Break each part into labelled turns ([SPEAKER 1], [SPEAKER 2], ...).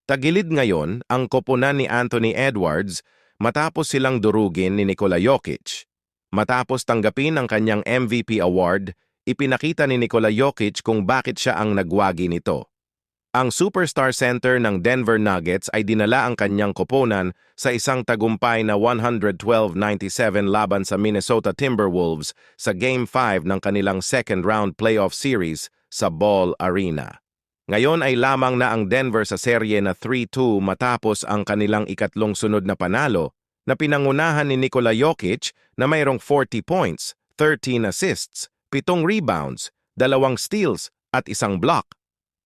[SPEAKER 1] Tagilid ngayon ang koponan ni Anthony Edwards matapos silang durugin ni Nikola Jokic. Matapos tanggapin ang kanyang MVP award, ipinakita ni Nikola Jokic kung bakit siya ang nagwagi nito. Ang superstar center ng Denver Nuggets ay dinala ang kanyang koponan sa isang tagumpay na 112-97 laban sa Minnesota Timberwolves sa Game 5 ng kanilang second-round playoff series sa Ball Arena. Ngayon ay lamang na ang Denver sa serye na 3-2 matapos ang kanilang ikatlong sunod na panalo na pinangunahan ni Nikola Jokic na mayroong 40 points, 13 assists, 7 rebounds, 2 steals at 1 block.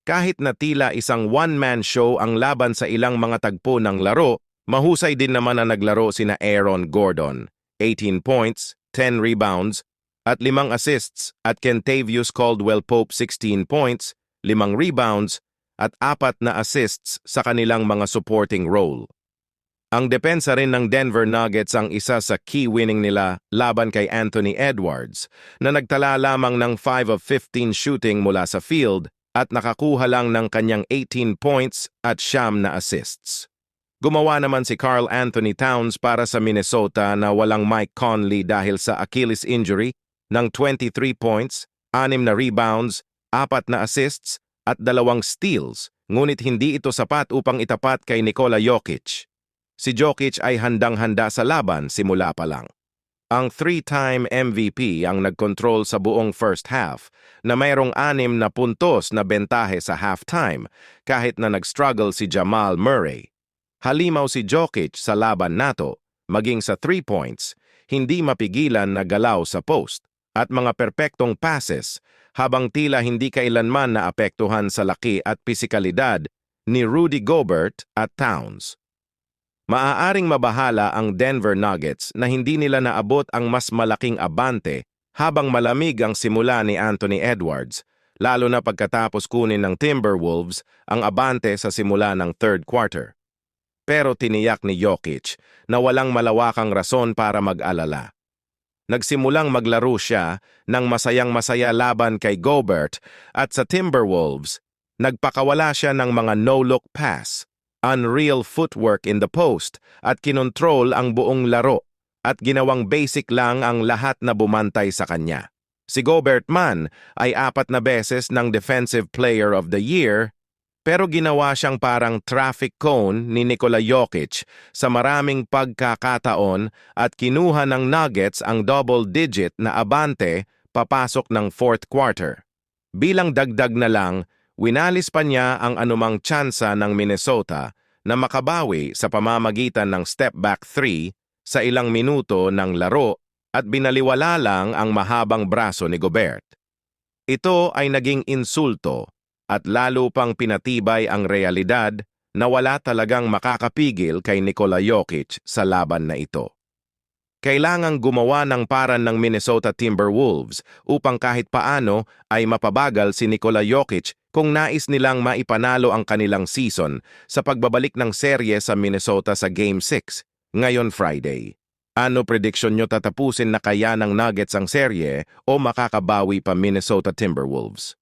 [SPEAKER 1] Kahit na tila isang one-man show ang laban sa ilang mga tagpo ng laro, mahusay din naman na naglaro sina Aaron Gordon, 18 points, 10 rebounds, at 5 assists at Kentavious Caldwell-Pope 16 points, 5 rebounds, at 4 na assists sa kanilang mga supporting role. Ang depensa rin ng Denver Nuggets ang isa sa key winning nila laban kay Anthony Edwards na nagtala lamang ng 5 of 15 shooting mula sa field at nakakuha lang ng kanyang 18 points at 9 na assists. Gumawa naman si Karl Anthony Towns para sa Minnesota na walang Mike Conley dahil sa Achilles injury ng 23 points, 6 na rebounds, 4 na assists at 2 steals, ngunit hindi ito sapat upang itapat kay Nikola Jokic. Si Jokic ay handang-handa sa laban simula pa lang. Ang 3-time MVP ang nagkontrol sa buong first half na mayroong 6 na puntos na bentahe sa halftime kahit na nag-struggle si Jamal Murray. Halimaw si Jokic sa laban nato, maging sa 3 points, hindi mapigilan na galaw sa post at mga perpektong passes habang tila hindi kailanman naapektuhan sa laki at pisikalidad ni Rudy Gobert at Towns. Maaaring mabahala ang Denver Nuggets na hindi nila naabot ang mas malaking abante habang malamig ang simula ni Anthony Edwards, lalo na pagkatapos kunin ng Timberwolves ang abante sa simula ng third quarter. Pero tiniyak ni Jokic na walang malawakang rason para mag-alala. Nagsimulang maglaro siya ng masayang-masaya laban kay Gobert at sa Timberwolves, nagpakawala siya ng mga no-look pass, unreal footwork in the post at kinontrol ang buong laro at ginawang basic lang ang lahat na bumantay sa kanya. Si Gobert man ay 4 na beses ng Defensive Player of the Year pero ginawa siyang parang traffic cone ni Nikola Jokic sa maraming pagkakataon at kinuha ng Nuggets ang double-digit na abante papasok ng fourth quarter. Bilang dagdag na lang, winalis pa niya ang anumang tsansa ng Minnesota na makabawi sa pamamagitan ng step-back 3 sa ilang minuto ng laro at binaliwala lang ang mahabang braso ni Gobert. Ito ay naging insulto at lalo pang pinatibay ang realidad na wala talagang makakapigil kay Nikola Jokic sa laban na ito. Kailangang gumawa ng paran ng Minnesota Timberwolves upang kahit paano ay mapabagal si Nikola Jokic kung nais nilang maipanalo ang kanilang season sa pagbabalik ng serye sa Minnesota sa Game 6, ngayon Friday. Ano prediksyon nyo, tatapusin na kaya ng Nuggets ang serye o makakabawi pa Minnesota Timberwolves?